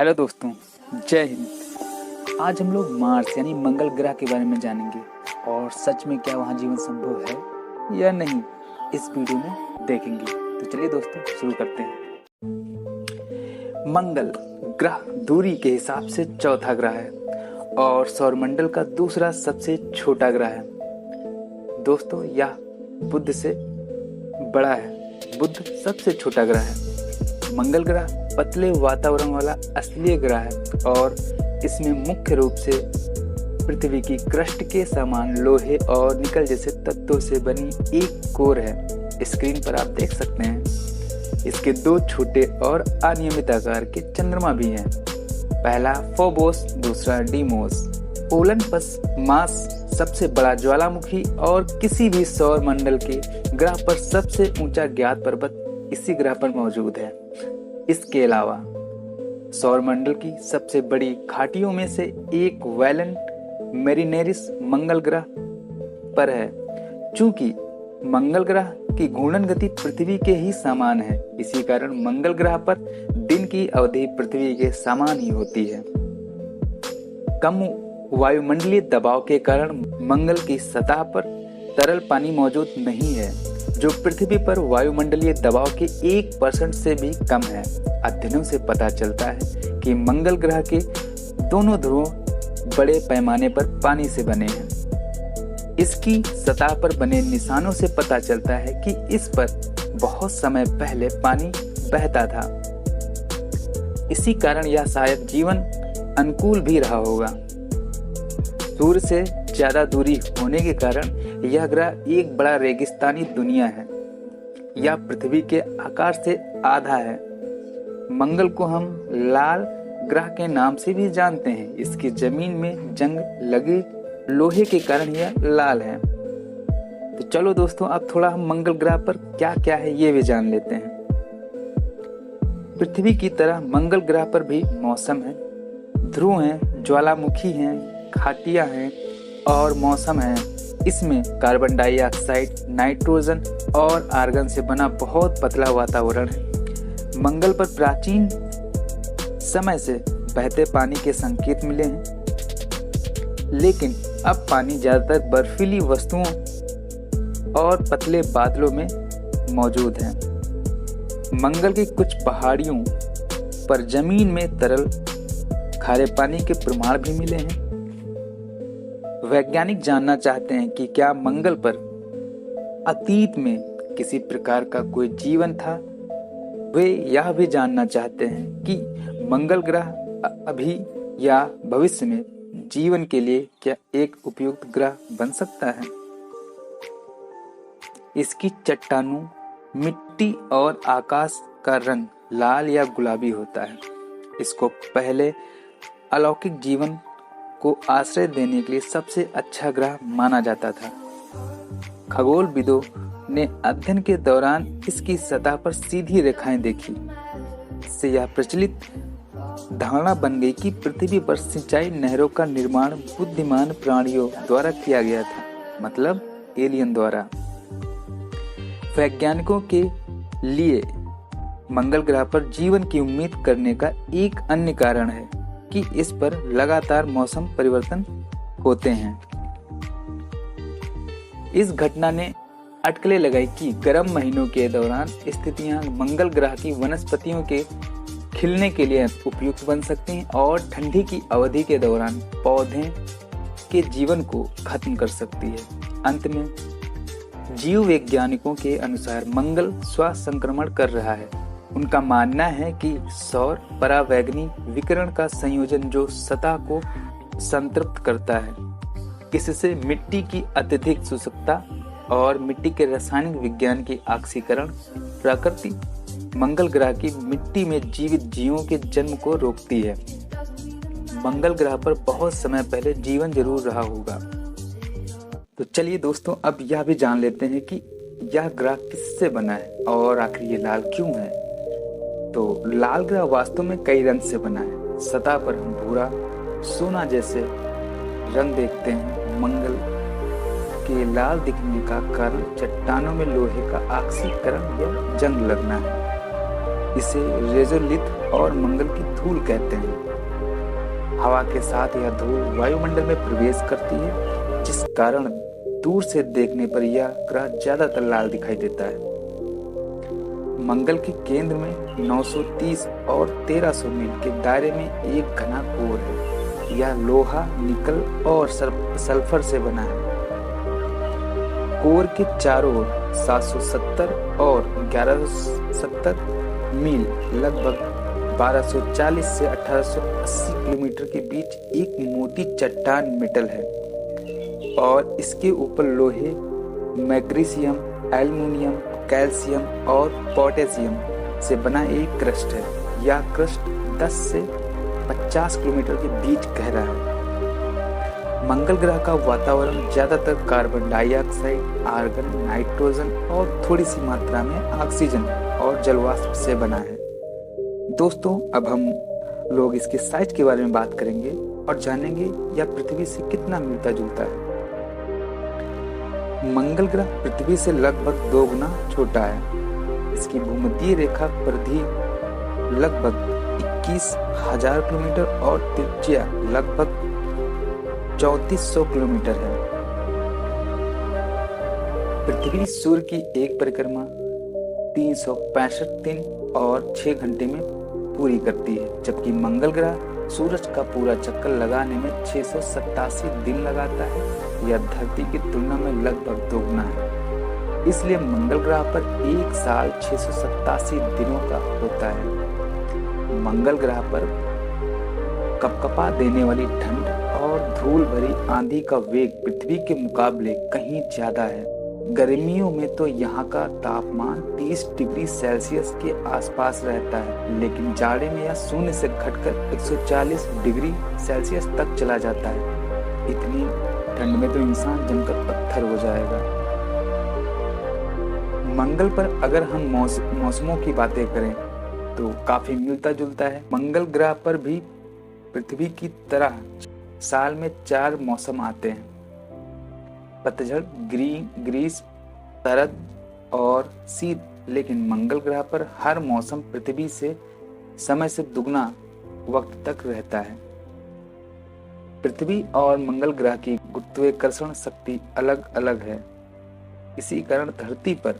Hello दोस्तों, जय हिंद। आज हम लोग मार्स यानी मंगल ग्रह के बारे में जानेंगे और सच में क्या वहाँ जीवन संभव है या नहीं, इस वीडियो में देखेंगे। तो चलिए दोस्तों शुरू करते हैं। मंगल ग्रह दूरी के हिसाब से चौथा ग्रह है और सौरमंडल का दूसरा सबसे छोटा ग्रह है। दोस्तों यह बुध से बड़ा है। बुध सबसे छोटा ग्रह है। मंगल ग्रह पतले वातावरण वाला असलीय ग्रह है और इसमें मुख्य रूप से पृथ्वी की क्रस्ट के समान लोहे और निकल जैसे तत्वों से बनी एक कोर है। स्क्रीन पर आप देख सकते हैं। इसके दो छोटे और अनियमित आकार के चंद्रमा भी हैं। पहला फोबोस, दूसरा डीमोस। ओलंपस मास सबसे बड़ा ज्वालामुखी और किसी भी सौर मंडल के ग्रह पर सबसे ऊंचा ज्ञात पर्वत इसी ग्रह पर मौजूद है। इसके अलावा सौरमंडल की सबसे बड़ी घाटियों में से एक वैलेंट मेरिनेरिस मंगल ग्रह पर है। चूंकि मंगल ग्रह की घूर्णन गति पृथ्वी के ही समान है, इसी कारण मंगल ग्रह पर दिन की अवधि पृथ्वी के समान ही होती है। कम वायुमंडलीय दबाव के कारण मंगल की सतह पर तरल पानी मौजूद नहीं है, जो पृथ्वी पर वायुमंडलीय दबाव के 1% से भी कम है। अध्ययनों से पता चलता है कि मंगल ग्रह के दोनों ध्रुव बड़े पैमाने पर पानी से बने हैं। इसकी सतह पर बने निशानों से पता चलता है कि इस पर बहुत समय पहले पानी बहता था। इसी कारण यह शायद जीवन अनुकूल भी रहा होगा। सूर्य से ज्यादा दूरी होने के कारण यह ग्रह एक बड़ा रेगिस्तानी दुनिया है। यह पृथ्वी के आकार से आधा है। मंगल को हम लाल ग्रह के नाम से भी जानते हैं। इसकी जमीन में जंग लगे लोहे के कारण यह लाल है। तो चलो दोस्तों, अब थोड़ा हम मंगल ग्रह पर क्या क्या है ये भी जान लेते हैं। पृथ्वी की तरह मंगल ग्रह पर भी मौसम है, ध्रुव हैं, ज्वालामुखी हैं, घाटियां हैं और मौसम है। इसमें कार्बन डाइऑक्साइड, नाइट्रोजन और आर्गन से बना बहुत पतला वातावरण है। मंगल पर प्राचीन समय से बहते पानी के संकेत मिले हैं, लेकिन अब पानी ज्यादातर बर्फीली वस्तुओं और पतले बादलों में मौजूद है। मंगल की कुछ पहाड़ियों पर जमीन में तरल खारे पानी के प्रमाण भी मिले हैं। वैज्ञानिक जानना चाहते हैं कि क्या मंगल पर अतीत में किसी प्रकार का कोई जीवन था। वे यह भी जानना चाहते हैं कि मंगल ग्रह अभी या भविष्य में जीवन के लिए क्या एक उपयुक्त ग्रह बन सकता है। इसकी चट्टानों, मिट्टी और आकाश का रंग लाल या गुलाबी होता है। इसको पहले अलौकिक जीवन को आश्रय देने के लिए सबसे अच्छा ग्रह माना जाता था। खगोलविदों ने अध्ययन के दौरान इसकी सतह पर सीधी रेखाएं देखी। इससे यह प्रचलित धारणा बन गई कि पृथ्वी पर सिंचाई नहरों का निर्माण बुद्धिमान प्राणियों द्वारा किया गया था, मतलब एलियन द्वारा। वैज्ञानिकों के लिए मंगल ग्रह पर जीवन की उम्मीद करने का एक अन्य कारण है कि इस पर लगातार मौसम परिवर्तन होते हैं। इस घटना ने अटकलें लगाई कि गर्म महीनों के दौरान स्थितियां मंगल ग्रह की वनस्पतियों के खिलने के लिए उपयुक्त बन सकती हैं और ठंडी की अवधि के दौरान पौधे के जीवन को खत्म कर सकती है। अंत में जीव वैज्ञानिकों के अनुसार मंगल स्वसंक्रमण कर रहा है। उनका मानना है कि सौर परावैगनी विकिरण का संयोजन जो सतह को संतृप्त करता है, इससे मिट्टी की अत्यधिक शुष्कता और मिट्टी के रासायनिक विज्ञान की ऑक्सीकरण प्रकृति मंगल ग्रह की मिट्टी में जीवित जीवों के जन्म को रोकती है। मंगल ग्रह पर बहुत समय पहले जीवन जरूर रहा होगा। तो चलिए दोस्तों, अब यह भी जान लेते हैं कि यह ग्रह किससे बना है और आखिर ये लाल क्यों है। तो लाल ग्रह वास्तव में कई रंग से बना है। सतह पर हम भूरा, सोना जैसे रंग देखते हैं। मंगल के लाल दिखने का कारण चट्टानों में लोहे का ऑक्सीकरण या जंग लगना है। इसे रेजोलिथ और मंगल की धूल कहते हैं। हवा के साथ यह धूल वायुमंडल में प्रवेश करती है, जिस कारण दूर से देखने पर यह ग्रह ज्यादातर लाल दिखाई देता है। मंगल के केंद्र में 930 और 1300 मील के दायरे में एक घना कोर है। यह लोहा, निकल और सल्फर से बना है। कोर के चारों ओर 770 और 1170 मील लगभग 1240 से 1880 किलोमीटर के बीच एक मोटी चट्टान मेटल है और इसके ऊपर लोहे, मैग्नीशियम, एल्युमिनियम, कैल्शियम और पोटेशियम से बना एक क्रस्ट है। यह क्रस्ट 10 से 50 किलोमीटर के बीच गहरा है। मंगल ग्रह का वातावरण ज्यादातर कार्बन डाइऑक्साइड, आर्गन, नाइट्रोजन और थोड़ी सी मात्रा में ऑक्सीजन और जलवाष्प से बना है। दोस्तों, अब हम लोग इसके साइज के बारे में बात करेंगे और जानेंगे यह पृथ्वी से कितना मिलता जुलता है। मंगल ग्रह पृथ्वी से लगभग 2 गुना छोटा है। इसकी भूमध्य रेखा परिधि लगभग 21,000 किलोमीटर और त्रिज्या लगभग 3400 किलोमीटर है। पृथ्वी सूर्य की एक परिक्रमा 365 दिन और 6 घंटे में पूरी करती है, जबकि मंगल ग्रह सूरज का पूरा चक्कर लगाने में 687 दिन लगाता है। यह धरती की तुलना में लगभग 2 गुना है। इसलिए मंगल ग्रह पर एक साल 687 दिनों का होता है। मंगल ग्रह पर कपकपा देने वाली ठंड और धूल भरी आंधी का वेग पृथ्वी के मुकाबले कहीं ज्यादा है। गर्मियों में तो यहाँ का तापमान 30 डिग्री सेल्सियस के आसपास रहता है, लेकिन जाड़े में यह शून्य से घटकर 140 डिग्री सेल्सियस तक चला जाता है। इतनी ठंड में तो इंसान जमकर पत्थर हो जाएगा। मंगल पर अगर हम मौसमों की बातें करें तो काफी मिलता जुलता है। मंगल ग्रह पर भी पृथ्वी की तरह साल में 4 मौसम आते हैं: पतझड़, ग्रीष्म, शरद और शीत। लेकिन मंगल ग्रह पर हर मौसम पृथ्वी से समय से दुगना वक्त तक रहता है। पृथ्वी और मंगल ग्रह की गुरुत्वाकर्षण शक्ति अलग अलग है। इसी कारण धरती पर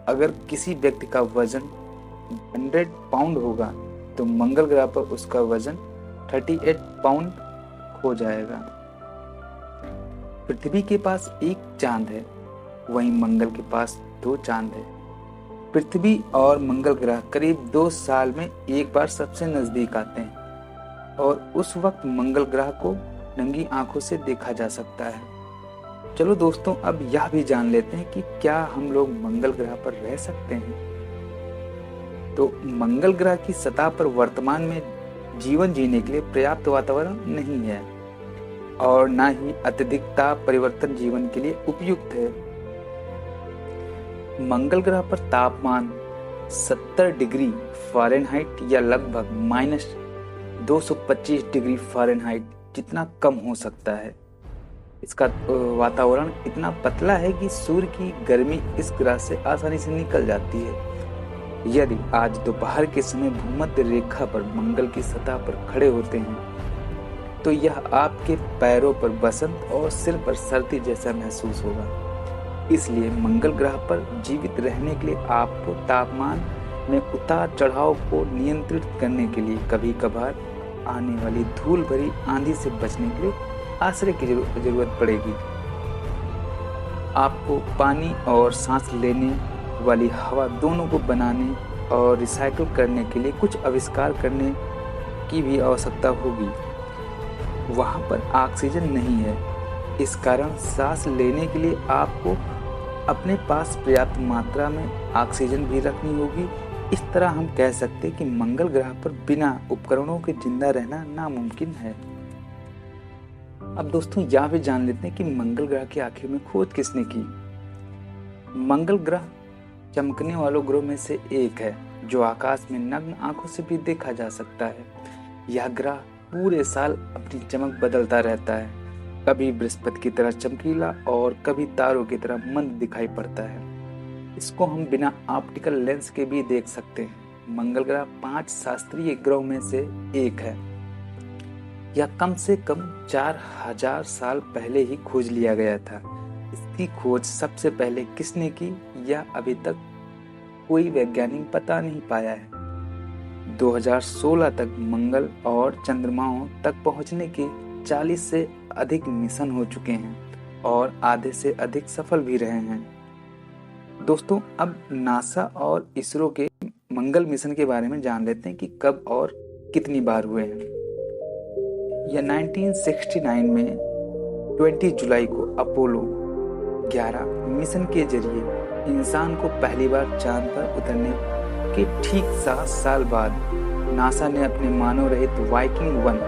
अगर किसी व्यक्ति का वजन 100 पाउंड होगा तो मंगल ग्रह पर उसका वजन 38 पाउंड हो जाएगा। पृथ्वी के पास एक चांद है, वहीं मंगल के पास 2 चांद है। पृथ्वी और मंगल ग्रह करीब 2 साल में एक बार सबसे नजदीक आते हैं और उस वक्त मंगल ग्रह को नंगी आंखों से देखा जा सकता है। चलो दोस्तों, अब यह भी जान लेते हैं कि क्या हम लोग मंगल ग्रह पर रह सकते हैं। तो मंगल ग्रह की सतह पर वर्तमान में जीवन जीने के लिए पर्याप्त वातावरण नहीं है और न ही अत्यधिक ताप परिवर्तन जीवन के लिए उपयुक्त है। मंगल ग्रह पर तापमान 70 डिग्री फ़ारेनहाइट या लगभग -225 डिग्री फ़ारेनहाइट जितना कम हो सकता है। इसका वातावरण इतना पतला है कि सूर्य की गर्मी इस ग्रह से आसानी से निकल जाती है। यदि आज दोपहर के समय भूमध्य रेखा पर मंगल की सतह पर खड़े होते हैं तो यह आपके पैरों पर बसंत और सिर पर सर्दी जैसा महसूस होगा। इसलिए मंगल ग्रह पर जीवित रहने के लिए आपको तापमान में उतार चढ़ाव को नियंत्रित करने के लिए कभी कभार आने वाली धूल भरी आंधी से बचने के लिए आश्रय की जरूरत पड़ेगी। आपको पानी और सांस लेने वाली हवा दोनों को बनाने और रिसाइकल करने के लिए कुछ आविष्कार करने की भी आवश्यकता होगी। वहाँ पर ऑक्सीजन नहीं है, इस कारण सांस लेने के लिए आपको अपने पास पर्याप्त मात्रा में ऑक्सीजन भी रखनी होगी। इस तरह हम कह सकते हैं कि मंगल ग्रह पर बिना उपकरणों के जिंदा रहना नामुमकिन है। अब दोस्तों, यह भी जान लेते हैं कि मंगल ग्रह की आखिर में खोज किसने की। मंगल ग्रह चमकने वालों ग्रहों में से एक है जो आकाश में नग्न आंखों से भी देखा जा सकता है। यह ग्रह पूरे साल अपनी चमक बदलता रहता है, कभी बृहस्पति की तरह चमकीला और कभी तारों की तरह मंद दिखाई पड़ता है। इसको हम बिना ऑप्टिकल लेंस के भी देख सकते हैं। मंगल ग्रह 5 शास्त्रीय ग्रहों में से एक है। यह कम से कम 4000 साल पहले ही खोज लिया गया था। इसकी खोज सबसे पहले किसने की, यह अभी तक कोई वैज्ञानिक बता नहीं पाया है। 2016 तक मंगल और चंद्रमाओं तक पहुंचने के 40 से अधिक मिशन हो चुके हैं और आधे से अधिक सफल भी रहे हैं। दोस्तों, अब नासा और इसरो के मंगल मिशन के बारे में जान लेते हैं कि कब और कितनी बार हुए हैं। यह 1969 में 20 जुलाई को अपोलो 11 मिशन के जरिए इंसान को पहली बार चांद पर उतरने के ठीक 7 साल बाद नासा ने अपने मानव रहित वाइकिंग 1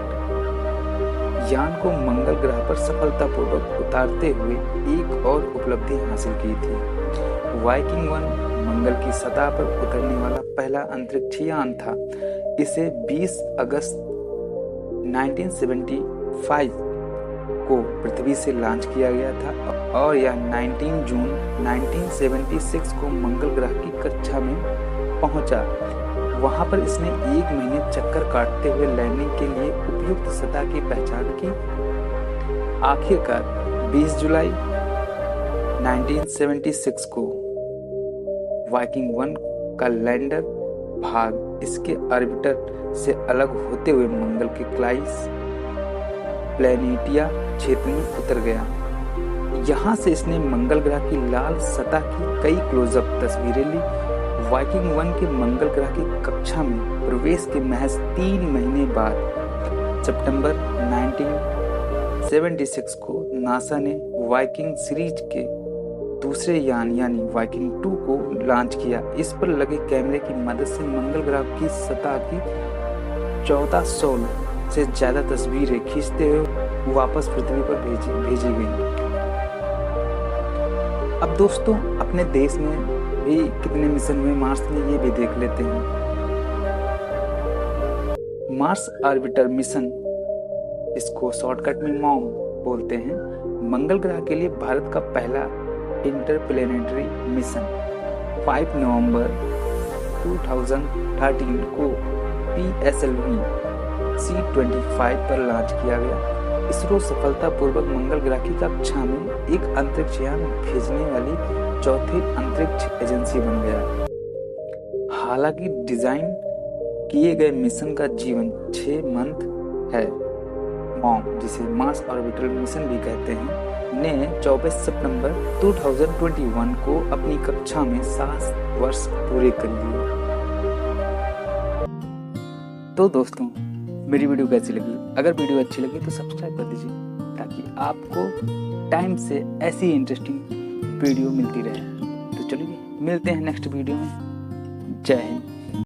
यान को मंगल ग्रह पर सफलतापूर्वक उतारते हुए एक और उपलब्धि हासिल की थी। वाइकिंग 1 मंगल की सतह पर उतरने वाला पहला अंतरिक्ष यान था। इसे 20 अगस्त 1975 को पृथ्वी से लॉन्च किया गया था और यह 19 जून 1976 को मंगल ग्रह की कक्षा में पहुंचा। वहां पर इसने 1 महीने चक्कर काटते हुए लैंडिंग के लिए उपयुक्त सतह की पहचान की। आखिरकार 20 जुलाई 1976 को वाइकिंग 1 का लैंडर भाग इसके ऑर्बिटर से अलग होते हुए मंगल के क्लाइस प्लैनेटिया क्षेत्र में उतर गया। यहाँ से इसने मंगल ग्रह की लाल सतह की कई क्लोजअप तस्वीरें ली। वाइकिंग 1 के मंगल ग्रह की कक्षा में प्रवेश के महज 3 महीने बाद सितंबर 1976 को नासा ने वाइकिंग सीरीज के दूसरे यान यानी वाइकिंग 2 को लॉन्च किया। इस पर लगे कैमरे की मदद से मंगल ग्रह की सतह की 1400 से ज्यादा तस्वीरें खींचते हुए वापस पृथ्वी पर भेजी गई। अब दोस्तों, अपने देश में भी कितने मिशन हुए मार्स में, ये भी देख लेते हैं। मार्स ऑर्बिटर मिशन, इसको शॉर्टकट में मॉम बोलते हैं, मंगल ग्रह के लिए भारत का पहला इंटरप्लेनेटरी मिशन 5 नवंबर 2013 को PSLV C-25 पर लॉन्च किया गया। इसरो सफलतापूर्वक मंगल ग्रह की कक्षा में एक अंतरिक्ष यान भेजने वाली चौथी अंतरिक्ष एजेंसी बन गया। हालांकि डिजाइन किए गए मिशन का जीवन 6 मंथ है। मॉम, जिसे मार्स ऑर्बिटर मिशन भी कहते हैं, ने 24 सितंबर 2021 को अपनी कक्षा में 7 वर्ष पूरे कर लिए। तो दोस्तों, मेरी वीडियो कैसी लगी? अगर वीडियो अच्छी लगी तो सब्सक्राइब कर दीजिए ताकि आपको टाइम से ऐसी इंटरेस्टिंग वीडियो मिलती रहे। तो चलिए मिलते हैं नेक्स्ट वीडियो में। जय हिंद।